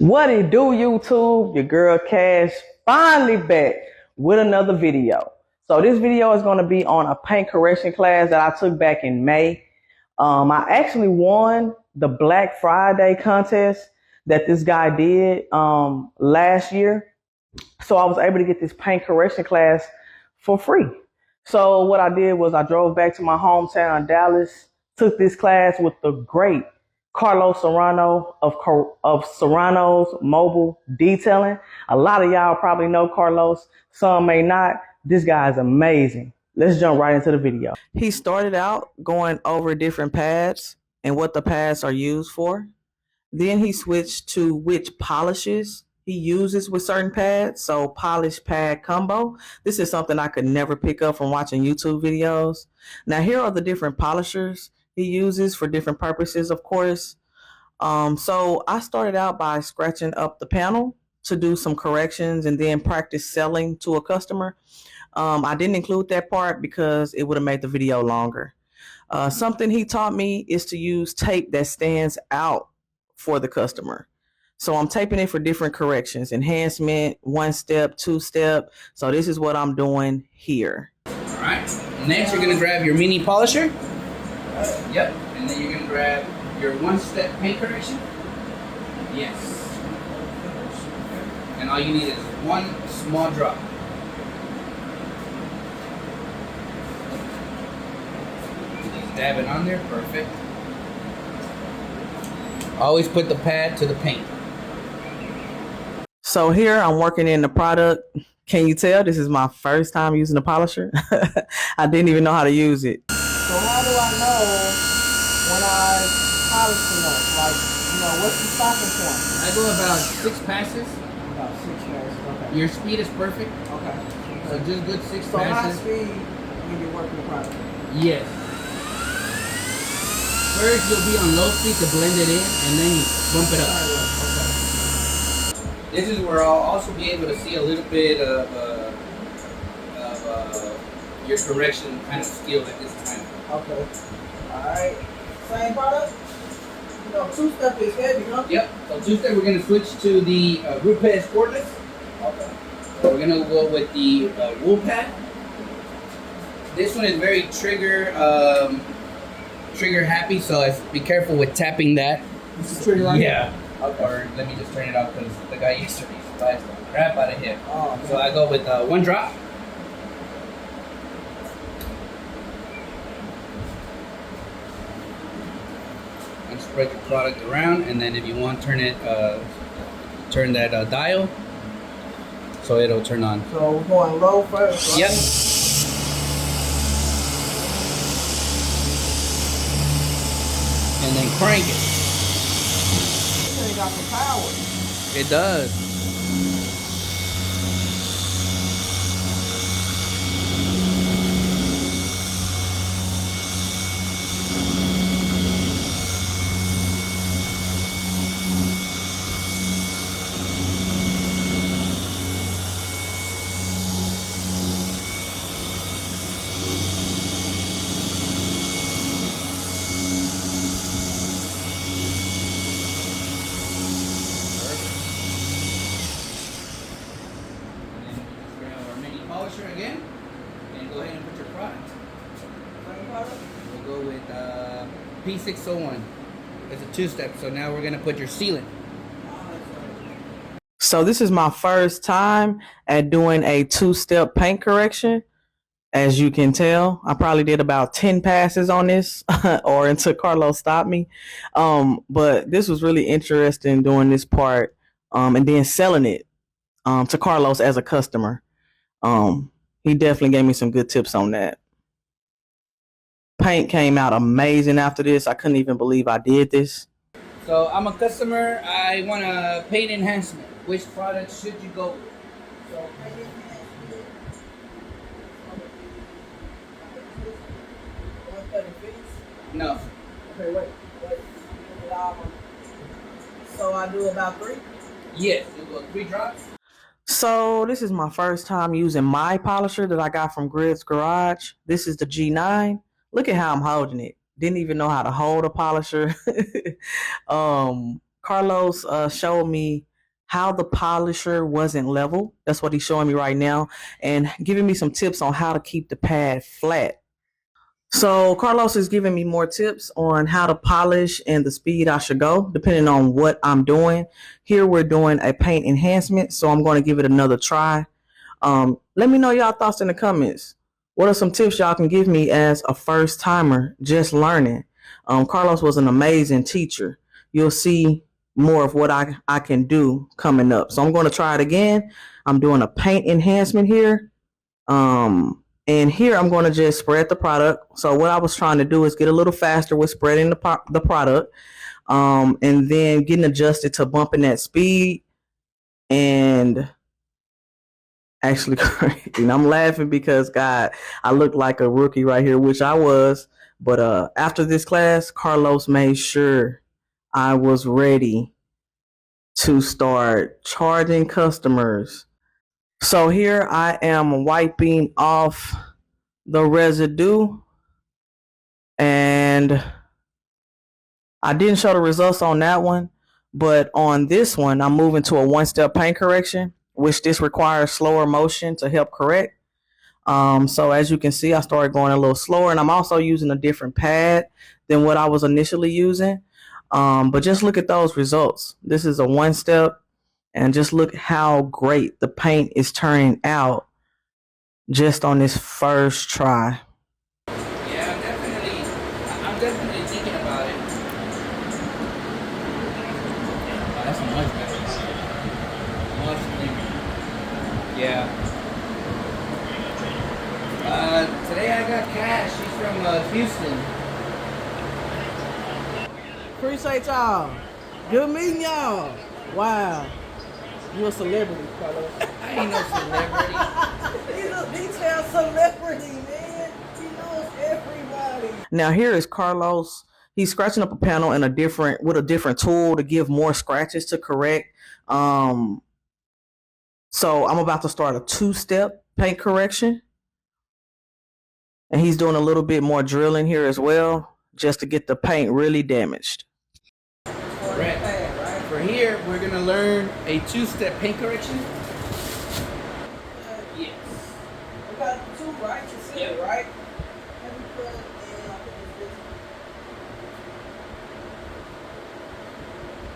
What it do, YouTube? Your girl Cash finally back with another video. So this video is going to be on a paint correction class that I took back in May. I actually won the Black Friday contest that this guy did last year. So I was able to get this paint correction class for free. So what I did was I drove back to my hometown, Dallas, took this class with the great Carlos Serrano of Serrano's Mobile Detailing. A lot of y'all probably know Carlos. Some may not. This guy is amazing. Let's jump right into the video. He started out going over different pads and what the pads are used for. Then he switched to which polishes he uses with certain pads. So polish pad combo. This is something I could never pick up from watching YouTube videos. Now here are the different polishers he uses for different purposes, of course. So I started out by scratching up the panel to do some corrections and then practice selling to a customer. I didn't include that part because it would have made the video longer. Something he taught me is to use tape that stands out for the customer. So I'm taping it for different corrections, enhancement, 1-step, 2-step. So this is what I'm doing here. All right. Next, you're gonna grab your mini polisher. Yep. And then you're gonna grab your 1-step paint correction. Yes. And all you need is one small drop. Just dab it on there. Perfect. Always put the pad to the paint. So here I'm working in the product. Can you tell this is my first time using a polisher? I didn't even know how to use it. So how do I know when I polish enough? Like, what's the stopping point? I go about 6 passes. About 6 passes, okay. Your speed is perfect. Okay. So just good 6 so passes. So high speed when you're working the product? Yes. First you'll be on low speed to blend it in, and then you bump it up. Okay. This is where I'll also be able to see a little bit of your correction kind of skill at this time. Okay. Alright. Same product? 2-step is heavy, huh? Yep. So 2-step, we're going to switch to the root pad cordless. Okay. So we're going to go with the wool pad. This one is very trigger happy, so be careful with tapping that. This is trigger right here? Yeah. Okay. Or let me just turn it off because the guy yesterday sliced the crap out of him. Oh, so I go with 1 drop. And spread your product around, and then if you want, turn that dial so it'll turn on. So we're going low first, right? Yep. And then crank it. This thing got some power. It does. Polisher again, and go ahead and put your product. We'll go with P601. It's a 2-step, so now we're going to put your sealant. So this is my first time at doing a 2-step paint correction. As you can tell, I probably did about 10 passes on this or until Carlos stopped me. But this was really interesting doing this part and then selling it to Carlos as a customer. He definitely gave me some good tips on that. Paint came out amazing after this. I couldn't even believe I did this. So I'm a customer. I want a paint enhancement. Which product should you go with? So paint enhancement. No. Okay, wait. So I do about 3? Yes, you go 3 drops. So this is my first time using my polisher that I got from Grid's Garage. This is the G9. Look at how I'm holding it. Didn't even know how to hold a polisher. Carlos showed me how the polisher wasn't level. That's what he's showing me right now, and giving me some tips on how to keep the pad flat. So Carlos is giving me more tips on how to polish and the speed I should go, depending on what I'm doing. Here we're doing a paint enhancement, so I'm going to give it another try. Let me know y'all thoughts in the comments. What are some tips y'all can give me as a first timer just learning? Carlos was an amazing teacher. You'll see more of what I can do coming up. So I'm going to try it again. I'm doing a paint enhancement here. And here I'm going to just spread the product. So what I was trying to do is get a little faster with spreading the product. And then getting adjusted to bumping that speed. And actually, and I'm laughing because God, I look like a rookie right here, which I was. But after this class, Carlos made sure I was ready to start charging customers. So here I am wiping off the residue, and I didn't show the results on that one, but on this one, I'm moving to a one-step paint correction, which this requires slower motion to help correct. So as you can see, I started going a little slower, and I'm also using a different pad than what I was initially using. But just look at those results. This is a one step, and just look how great the paint is turning out just on this first try. Yeah, I'm definitely thinking about it. Oh, that's much better. Much cleaner. Yeah. Today I got Cash. She's from Houston. Appreciate y'all. Good meeting y'all. Wow. You a celebrity, Carlos. I ain't no celebrity. He's a detail celebrity, man. He knows everybody. Now here is Carlos. He's scratching up a panel with a different tool to give more scratches to correct. So I'm about to start a two-step paint correction. And he's doing a little bit more drilling here as well, just to get the paint really damaged. Correct. For here, we're gonna learn a two-step paint correction. Yes. We got two, right? Yep. Right?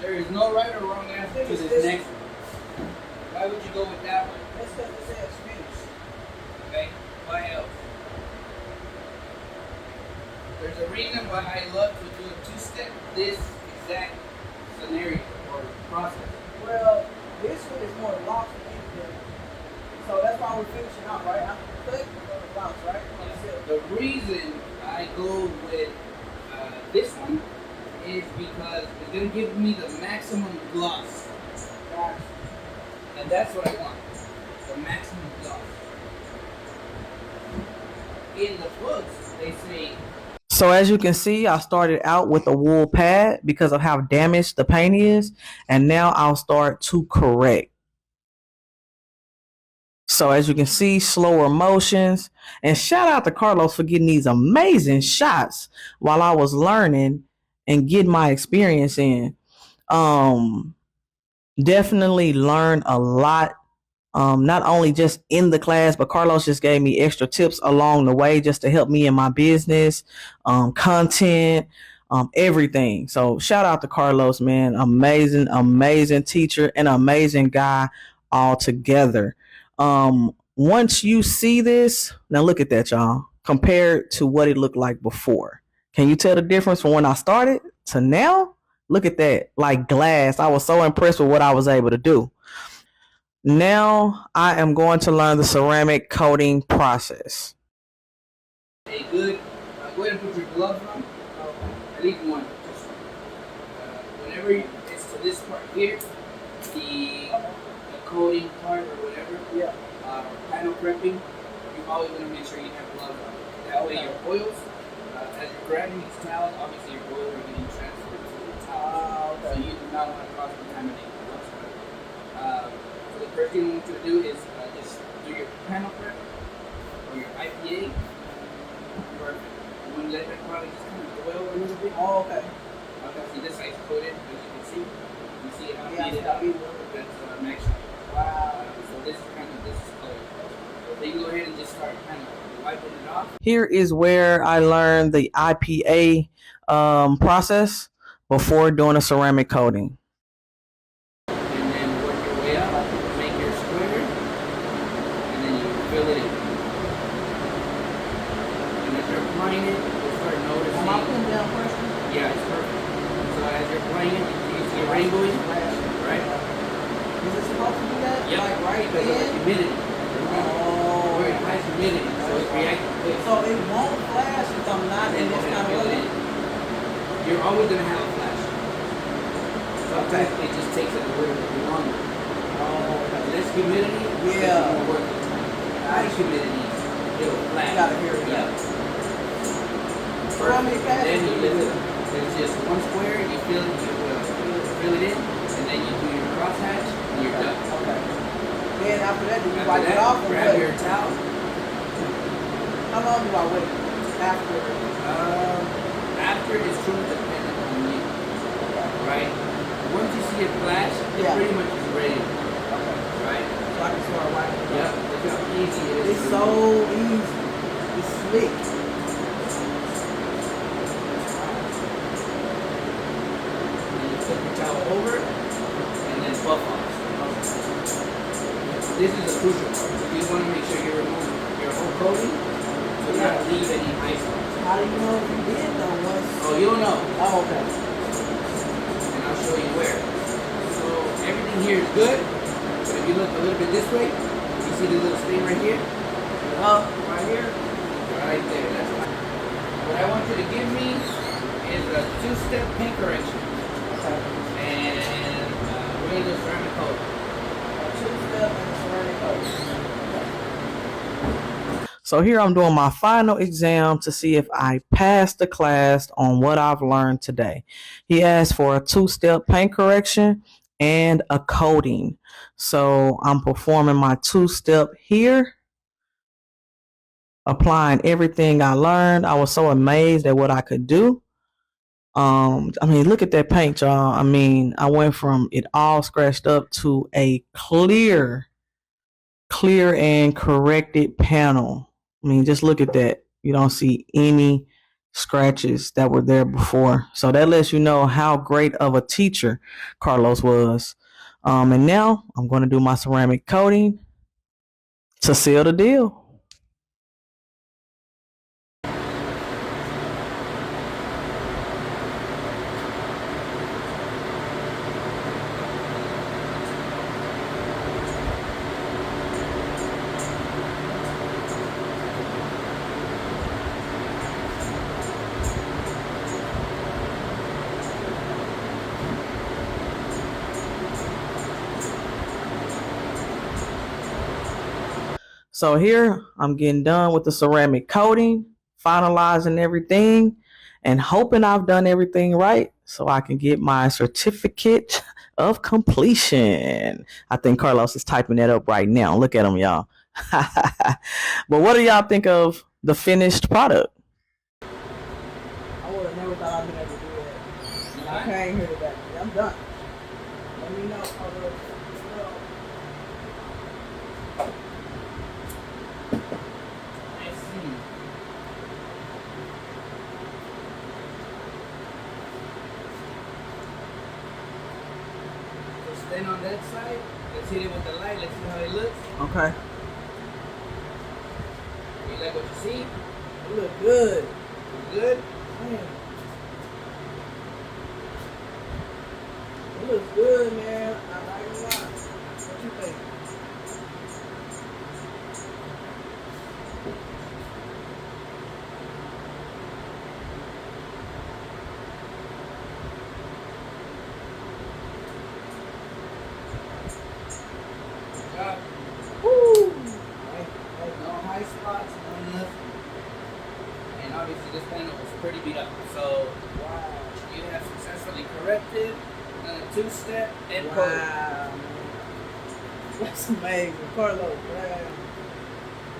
There is no right or wrong answer to this next one. Why would you go with that one? That's because it says finish. Okay. Why else? There's a reason why I love to do a two-step this exact scenario or process. Well, this one is more locked than anything. So that's why we're finishing out, right? I'm click, we're going to bounce, right? The reason I go with this one is because it's going to give me the maximum gloss. And that's what I want. The maximum gloss. In the books, they say. So as you can see, I started out with a wool pad because of how damaged the paint is. And now I'll start to correct. So as you can see, slower motions. And shout out to Carlos for getting these amazing shots while I was learning and getting my experience in. Definitely learned a lot. Not only just in the class, but Carlos just gave me extra tips along the way just to help me in my business, content, everything. So shout out to Carlos, man. Amazing teacher and amazing guy altogether. Once you see this, now look at that, y'all, compared to what it looked like before. Can you tell the difference from when I started to now? Look at that, like glass. I was so impressed with what I was able to do. Now I am going to learn the ceramic coating process. A good, go ahead and put your gloves on. At least one. Whenever it's to this part here, the coating part or whatever, panel prepping, you always want to make sure you have gloves on. That way your oils, as you're grabbing these towels, obviously your oils are getting transferred to the towel. So you do not want to cross-contaminate the gloves. The first thing I want you to do is just do your panel prep or your IPA. Perfect. You want to let that product just kind of oil a little bit. Oh, okay. Okay, see this side's coated, as you can see. You see how it heated up. That's Here is where I learned the IPA process before doing a ceramic coating. And then work your way up, make your square, and then you fill it in. And as you're applying it, you'll start noticing. Am I putting down pressure? Yeah, it's perfect. So as you're applying it, you see it rainbowing, right? Is it supposed to do that? Yep. Like right because of the then? humidity. Oh. We're in high humidity, so it reacts quick. So it won't flash if I'm not in this kind of weather? You're always going to have a flash. Sometimes it just takes it a little bit longer. Oh, okay. Less humidity, Yeah. more work. High humidity, it'll flash. You gotta hear it. Yeah. So how many passes Then you do lift do? it. It's just one square, you fill it, fill it in, and then you do your crosshatch, and you're done. Okay. Then after that, do you After wipe it that, off or grab wait? your towel. How long do I wait after? After is truly dependent on you, right? Once you see it flash, it Yeah. pretty much is ready, Okay. right? So I can start wiping it Yep, off. look how easy it is. It's to so remove. easy. It's slick. And you flip your towel over, and then buff off. This is a crucial part. You want to make sure you remove your whole coating, so you don't leave any ice spots. How do you know if you did though once? Oh, you'll know. Oh, okay. And I'll show you where. So everything here is good, but if you look a little bit this way, you see the little stain right here? Up right here. Right there, that's fine. What I want you to give me is a two-step paint correction Okay. and regular ceramic coat. A two-step and a ceramic coat. So here I'm doing my final exam to see if I passed the class on what I've learned today. He asked for a two-step paint correction and a coating. So I'm performing my two-step here, applying everything I learned. I was so amazed at what I could do. I mean, look at that paint, y'all. I mean, I went from it all scratched up to a clear and corrected panel. I mean, just look at that. You don't see any scratches that were there before. So that lets you know how great of a teacher Carlos was. And now I'm going to do my ceramic coating to seal the deal. So here I'm getting done with the ceramic coating, finalizing everything, and hoping I've done everything right so I can get my certificate of completion. I think Carlos is typing that up right now. Look at him, y'all. But what do y'all think of the finished product? I would have never thought I'd been able to do that. I came here today. I'm done. Let me know. I see. So stand on that side. Let's hit it with the light. Let's see how it looks. Okay. You like what you see? It look good. Good? Man. It looks good, man. I like it a lot. What you think? Good job. Woo! No high spots, no nothing. And obviously this panel was pretty beat up. So Wow. you have successfully corrected, done a two-step and coated. Wow. That's amazing. Carlos, man.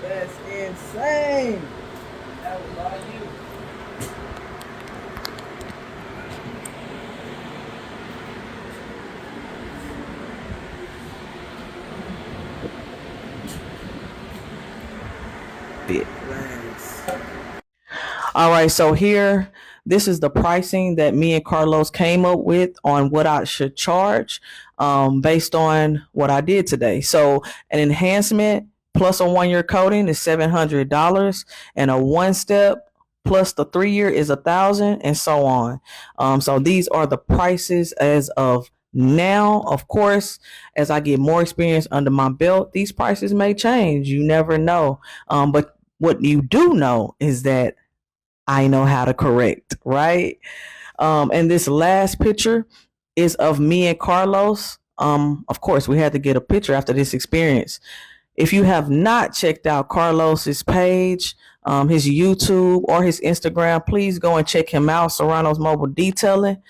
That's insane. That was all you. Bit. Man. All right, so here, this is the pricing that me and Carlos came up with on what I should charge based on what I did today. So an enhancement plus a 1 year coating is $700, and a 1 step plus the 3 year is $1,000, and so on. So these are the prices as of now. Of course, as I get more experience under my belt, these prices may change. You never know. But what you do know is that I know how to correct, right? And this last picture is of me and Carlos. Of course, we had to get a picture after this experience. If you have not checked out Carlos's page, his YouTube or his Instagram, please go and check him out. Serrano's Mobile Detailing.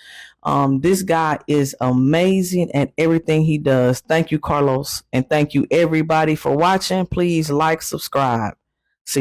This guy is amazing at everything he does. Thank you, Carlos, and thank you everybody for watching. Please like, subscribe.